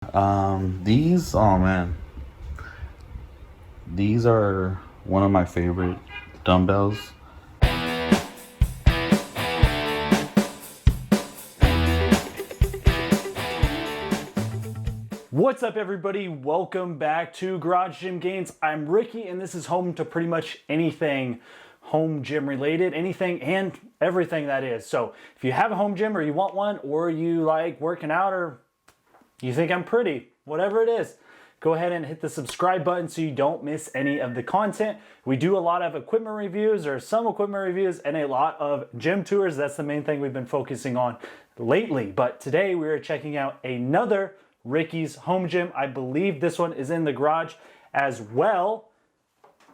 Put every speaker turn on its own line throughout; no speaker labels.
Oh man, these are one of my favorite dumbbells.
What's up, everybody? Welcome back to Garage Gym Gains. I'm Ricky, and this is home to pretty much anything home gym related, anything and everything that is. So if you have a home gym or you want one, or you like working out, or you think I'm pretty, whatever it is, go ahead and hit the subscribe button so you don't miss any of the content. We do a lot of equipment reviews, or some equipment reviews, and a lot of gym tours. That's the main thing we've been focusing on lately. But today we are checking out another Ricky's home gym. I believe this one is in the garage as well.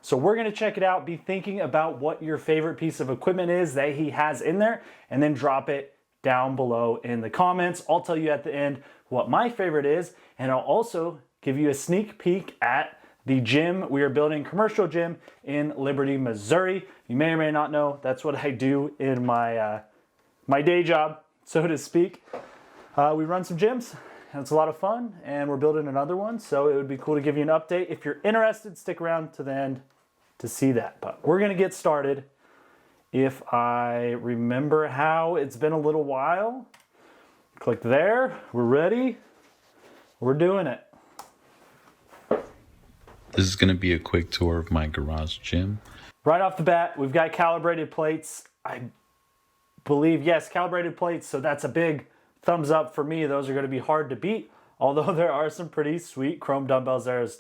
So we're gonna check it out, be thinking about what your favorite piece of equipment is that he has in there, and then drop it down below in the comments. I'll tell you at the end what my favorite is, and I'll also give you a sneak peek at the gym we are building, commercial gym in Liberty, Missouri. You may or may not know, that's what I do in my day job, so to speak. We run some gyms, and it's a lot of fun, and we're building another one, so it would be cool to give you an update. If you're interested, stick around to the end to see that. But we're gonna get started. If I remember how, it's been a little while. Click there, we're ready, we're doing it.
This is gonna be a quick tour of my garage gym.
Right off the bat, we've got calibrated plates. I believe, yes, calibrated plates, so that's a big thumbs up for me. Those are gonna be hard to beat, although there are some pretty sweet chrome dumbbells there as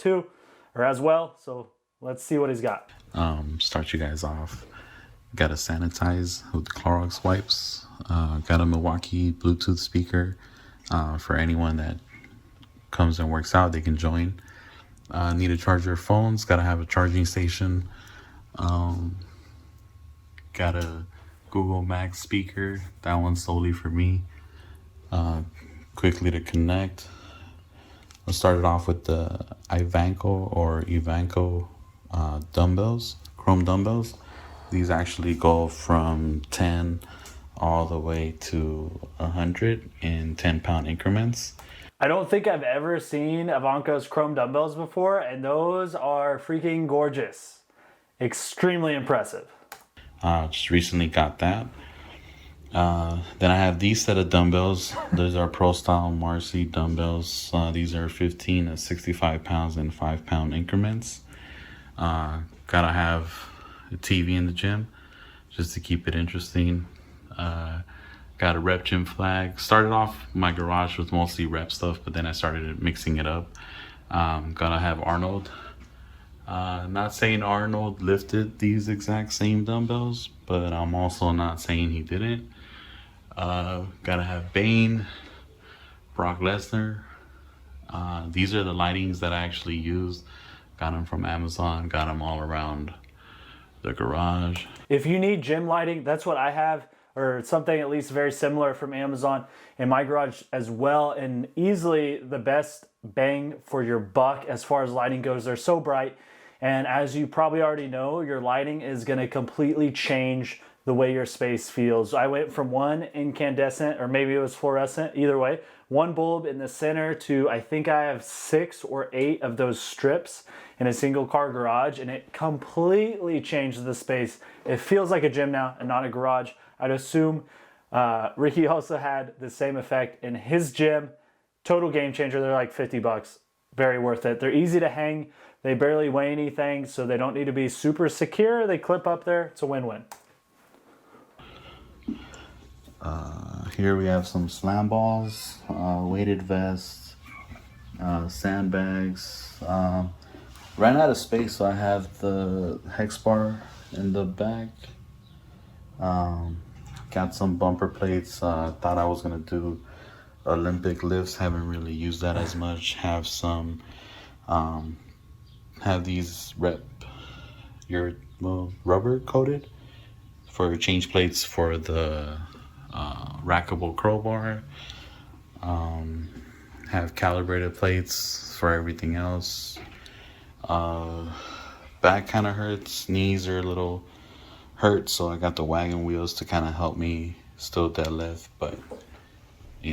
well. So let's see what he's got.
Start you guys off. Got to sanitize with the Clorox wipes. Got a Milwaukee Bluetooth speaker. For anyone that comes and works out, they can join. Need to charge your phones. Got to have a charging station. Got a Google Max speaker. That one's solely for me. Quickly to connect. Let's start it off with the Ivanko dumbbells, chrome dumbbells. These actually go from 10 all the way to 100 in 10-pound increments.
I don't think I've ever seen Ivanko's chrome dumbbells before, and those are freaking gorgeous. Extremely impressive.
Just recently got that. Then I have these set of dumbbells. Those are Pro Style Marcy dumbbells. These are 15 to 65 pounds in 5-pound increments. Gotta have a TV in the gym just to keep it interesting. Got a rep gym flag. Started off my garage with mostly rep stuff, but then I started mixing it up. Gotta have Arnold. Not saying Arnold lifted these exact same dumbbells, but I'm also not saying he didn't. Gotta have Bane, Brock Lesnar. These are the lightings that I actually used. Got them from Amazon, got them all around the garage.
If you need gym lighting, that's what I have, or something at least very similar from Amazon in my garage as well, and easily the best bang for your buck as far as lighting goes. They're so bright, and as you probably already know, your lighting is going to completely change the way your space feels. I went from one incandescent, or maybe it was fluorescent, either way, one bulb in the center to I think I have 6 or 8 of those strips in a single car garage, and it completely changed the space. It feels like a gym now and not a garage. I'd assume Ricky also had the same effect in his gym. Total game changer. They're like $50. Very worth it. They're easy to hang. They barely weigh anything, so they don't need to be super secure. They clip up there. It's a win-win.
Here we have some slam balls, weighted vests, sandbags. Ran out of space, so I have the hex bar in the back. Got some bumper plates. Thought I was gonna do Olympic lifts. Haven't really used that as much. Have some. Have these rubber coated for change plates for the rackable crowbar. Have calibrated plates for everything else. Back kind of hurts. Knees are a little hurt, so I got the wagon wheels to kind of help me still deadlift, but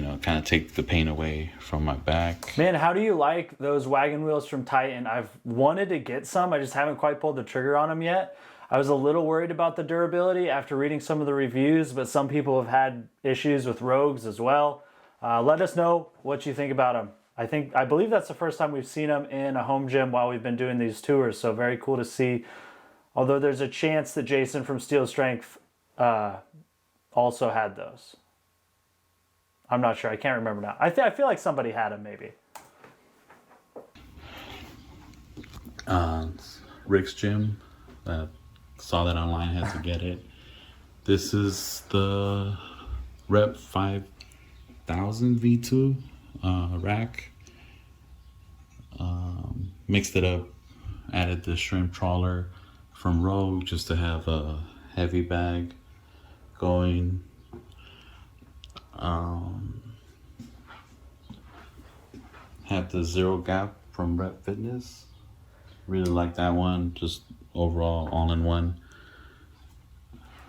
kind of take the pain away from my back.
Man, how do you like those wagon wheels from Titan? I've wanted to get some. I just haven't quite pulled the trigger on them yet. I was a little worried about the durability after reading some of the reviews, but some people have had issues with Rogues as well. Let us know what you think about them. I believe that's the first time we've seen them in a home gym while we've been doing these tours, so very cool to see. Although there's a chance that Jason from Steel Strength also had those. I'm not sure. I can't remember now. I feel like somebody had them maybe.
Rick's Gym. Saw that online, had to get it. This is the Rep 5000 V2 rack. Mixed it up, added the shrimp trawler from Rogue just to have a heavy bag going. Had the Zero Gap from Rep Fitness. Really like that one, just overall all-in-one.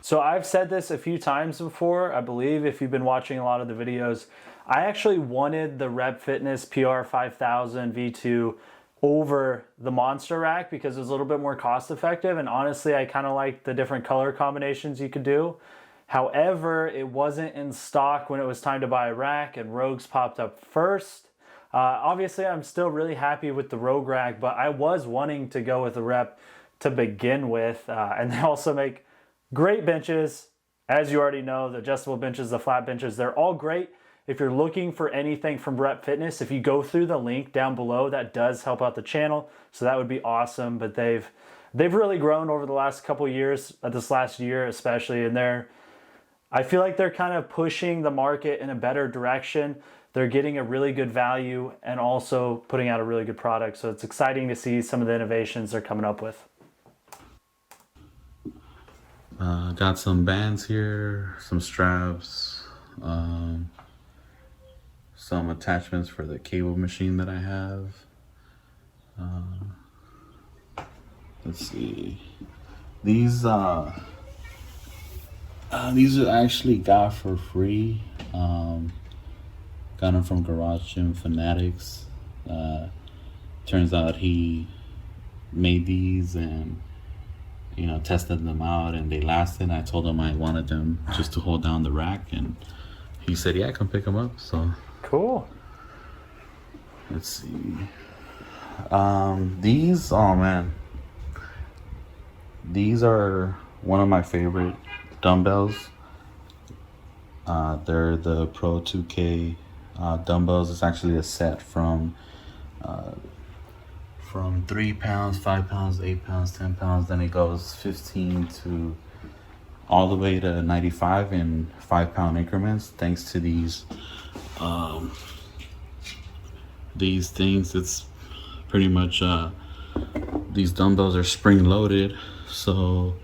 So I've said this a few times before, I believe, if you've been watching a lot of the videos. I actually wanted the Rep Fitness PR 5000 V2 over the Monster Rack because it was a little bit more cost effective, and honestly I kind of like the different color combinations you could do. However, it wasn't in stock when it was time to buy a rack, and Rogues popped up first. Obviously, I'm still really happy with the Rogue rack, but I was wanting to go with the Rep to begin with. And they also make great benches. As you already know, the adjustable benches, the flat benches, they're all great. If you're looking for anything from Rep Fitness, if you go through the link down below, that does help out the channel. So that would be awesome. But they've really grown over the last couple of years, this last year especially, and I feel like they're kind of pushing the market in a better direction. They're getting a really good value and also putting out a really good product. So it's exciting to see some of the innovations they're coming up with.
Got some bands here, some straps, some attachments for the cable machine that I have. Let's see. These are actually got for free. Got them from Garage Gym Fanatics. Turns out he made these and tested them out, and they lasted. I told him I wanted them just to hold down the rack, and he said, "Yeah, come pick them up." So
cool.
Let's see. These, oh man, these are one of my favorite dumbbells. They're the Pro 2K dumbbells. It's actually a set from 3 pounds, 5 pounds, 8 pounds, 10 pounds. Then it goes 15 to all the way to 95 in 5-pound increments. Thanks to these things, it's pretty much these dumbbells are spring loaded. So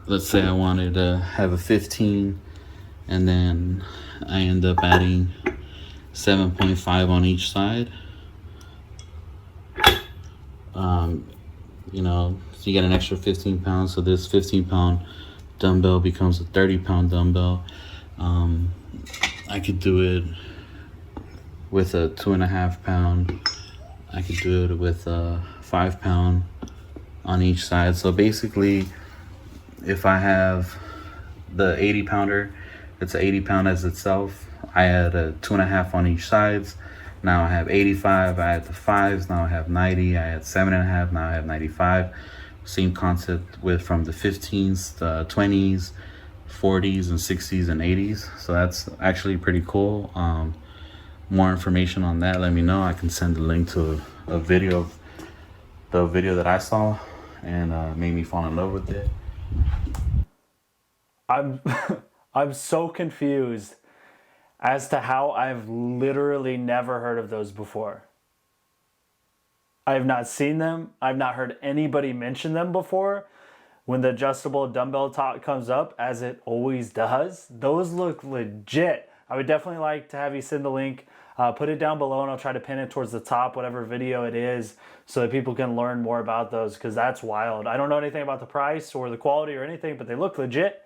let's say I wanted to have a 15, and then I end up adding 7.5 on each side. So you get an extra 15 pounds. So this 15-pound dumbbell becomes a 30-pound dumbbell. I could do it with a 2.5 pound. I could do it with a 5 pound on each side. So basically, if I have the 80 pounder, it's an 80 pound as itself. I add a 2.5 on each sides. Now I have 85. I add the 5s. Now I have 90. I add 7.5. Now I have 95. Same concept from the 15s, the 20s, 40s, and 60s and 80s. So that's actually pretty cool. More information on that, let me know. I can send a link to a video of the video that I saw and made me fall in love with it.
I'm so confused as to how I've literally never heard of those before. I have not seen them. I've not heard anybody mention them before. When the adjustable dumbbell talk comes up, as it always does, those look legit. I would definitely like to have you send the link. Put it down below and I'll try to pin it towards the top, whatever video it is, so that people can learn more about those, because that's wild. I don't know anything about the price or the quality or anything, but they look legit.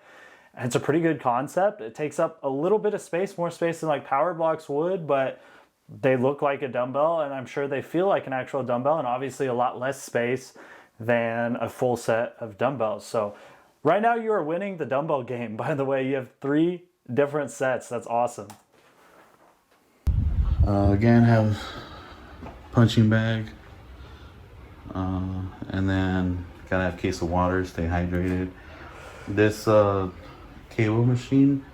And it's a pretty good concept. It takes up a little bit of space, more space than like power blocks would, but they look like a dumbbell, and I'm sure they feel like an actual dumbbell, and obviously a lot less space than a full set of dumbbells. So right now you are winning the dumbbell game. By the way, you have 3 different sets. That's awesome.
Again, have punching bag, and then gotta have a case of water, stay hydrated. This cable machine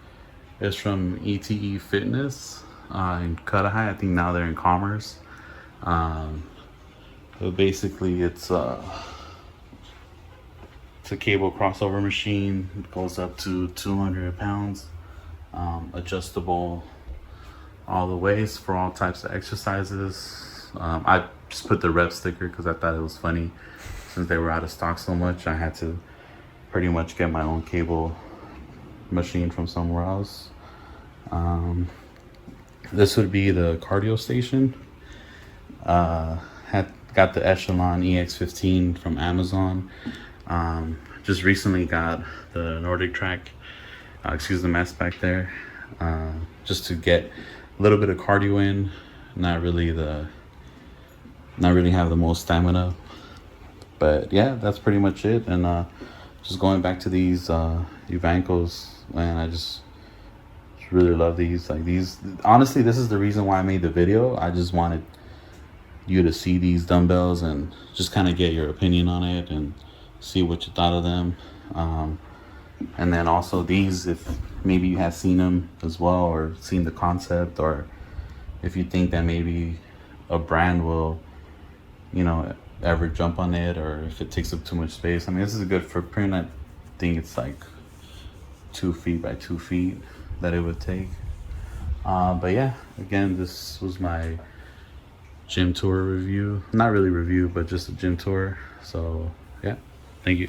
is from ETE Fitness in Cudahy. I think now they're in Commerce. But basically it's a cable crossover machine. It goes up to 200 pounds, adjustable all the ways for all types of exercises. I just put the rep sticker because I thought it was funny. Since they were out of stock so much, I had to pretty much get my own cable machine from somewhere else. This would be the cardio station. Got the Echelon EX15 from Amazon. Just recently got the Nordic Track, excuse the mess back there, just to get a little bit of cardio in. Not really have the most stamina, but yeah, that's pretty much it. And just going back to these Evancos, man, I just really love these. Like these, honestly, this is the reason why I made the video. I just wanted you to see these dumbbells and just kind of get your opinion on it and see what you thought of them. And then also these, if maybe you have seen them as well or seen the concept, or if you think that maybe a brand will, you know, ever jump on it, or if it takes up too much space. I mean, this is a good footprint. I think it's like 2 feet by 2 feet that it would take. But yeah, again, this was my gym tour review. Not really review, but just a gym tour. So yeah, thank you.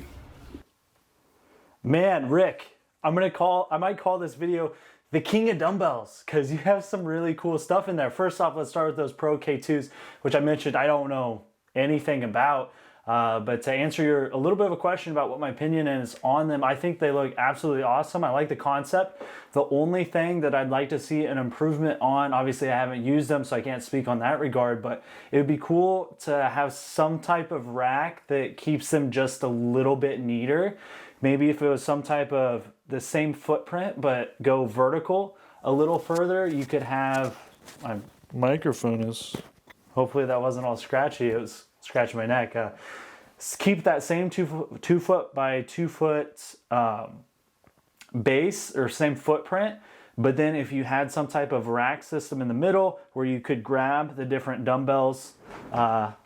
Man, Rick, I might call this video the king of dumbbells, because you have some really cool stuff in there. First off, let's start with those Pro K2s, which I mentioned I don't know anything about. But to answer a little bit of a question about what my opinion is on them, I think they look absolutely awesome. I like the concept. The only thing that I'd like to see an improvement on, obviously I haven't used them, so I can't speak on that regard, but it would be cool to have some type of rack that keeps them just a little bit neater. Maybe if it was some type of the same footprint, but go vertical a little further, you could have, my microphone is, hopefully that wasn't all scratchy, it was scratching my neck. Keep that same 2 foot by 2 foot base, or same footprint, but then if you had some type of rack system in the middle where you could grab the different dumbbells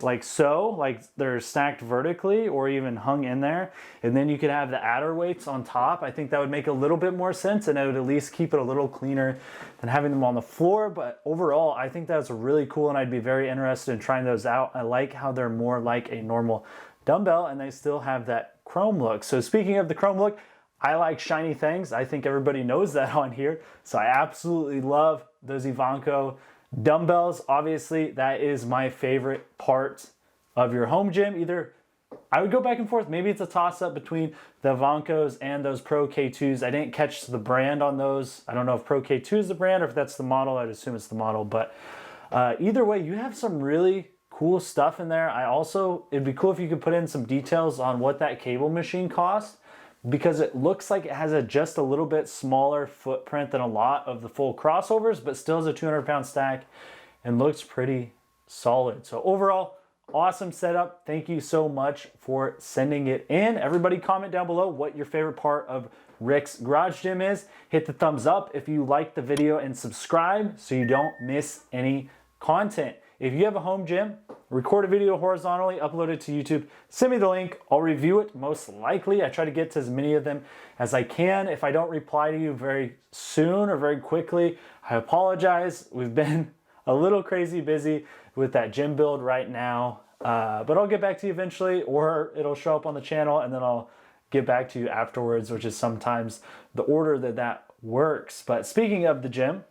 like so, like they're stacked vertically or even hung in there, and then you could have the adder weights on top. I think that would make a little bit more sense, and it would at least keep it a little cleaner than having them on the floor. But overall, I think that's really cool, and I'd be very interested in trying those out. I like how they're more like a normal dumbbell and they still have that chrome look. So speaking of the chrome look, I like shiny things. I think everybody knows that on here. So I absolutely love those Evanco dumbbells. Obviously, that is my favorite part of your home gym. Either I would go back and forth. Maybe it's a toss-up between the Evancos and those Pro K2s. I didn't catch the brand on those. I don't know if Pro K2 is the brand or if that's the model. I'd assume it's the model. But either way, you have some really cool stuff in there. It'd be cool if you could put in some details on what that cable machine costs, because it looks like it has just a little bit smaller footprint than a lot of the full crossovers, but still has a 200-pound stack and looks pretty solid. So overall, awesome setup. Thank you so much for sending it in. Everybody comment down below what your favorite part of Rick's Garage Gym is. Hit the thumbs up if you liked the video and subscribe so you don't miss any content. If you have a home gym, record a video horizontally, upload it to YouTube, send me the link, I'll review it most likely. I try to get to as many of them as I can. If I don't reply to you very soon or very quickly, I apologize. We've been a little crazy busy with that gym build right now, but I'll get back to you eventually, or it'll show up on the channel and then I'll get back to you afterwards, which is sometimes the order that works. But speaking of the gym,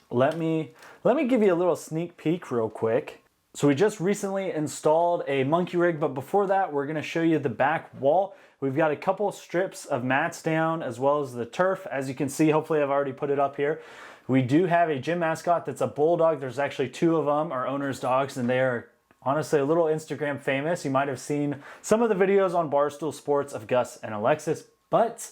let me give you a little sneak peek real quick. So we just recently installed a monkey rig, but before that, we're gonna show you the back wall. We've got a couple strips of mats down as well as the turf. As you can see, hopefully I've already put it up here. We do have a gym mascot that's a bulldog. There's actually 2 of them, our owner's dogs, and they are honestly a little Instagram famous. You might have seen some of the videos on Barstool Sports of Gus and Alexis, but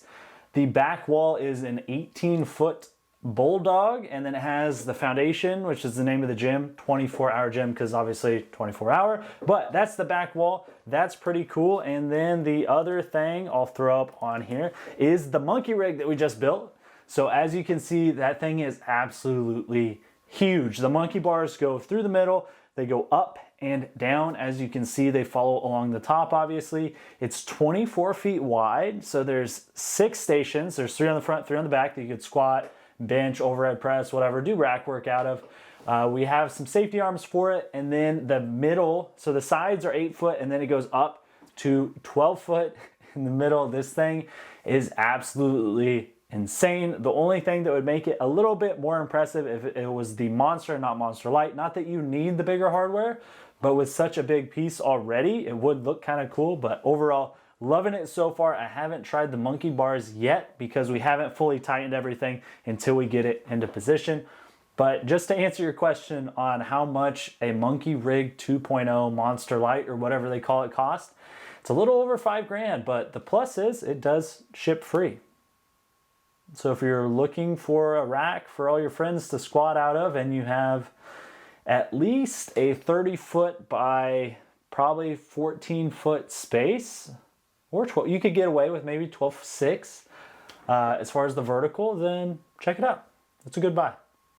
the back wall is an 18-foot bulldog, and then it has the foundation, which is the name of the gym, 24-hour gym, because obviously 24-hour, but that's the back wall. That's pretty cool. And then the other thing I'll throw up on here is the monkey rig that we just built. So as you can see, that thing is absolutely huge. The monkey bars go through the middle, they go up and down. As you can see, they follow along the top, obviously. It's 24 feet wide, so there's 6 stations. There's 3 on the front, 3 on the back that you could squat, bench, overhead press, whatever, do rack work out of. We have some safety arms for it, and then the middle, so the sides are 8 foot, and then it goes up to 12 foot in the middle. This thing is absolutely insane. The only thing that would make it a little bit more impressive if it was the Monster, not Monster Light. Not that you need the bigger hardware, but with such a big piece already, it would look kind of cool. But overall, loving it so far. I haven't tried the monkey bars yet because we haven't fully tightened everything until we get it into position. But just to answer your question on how much a Monkey Rig 2.0 Monster Light or whatever they call it cost, it's a little over $5 grand, but the plus is it does ship free. So if you're looking for a rack for all your friends to squat out of, and you have at least a 30-foot by probably 14-foot space, or 12, you could get away with maybe 12.6 as far as the vertical, then check it out. It's a good buy.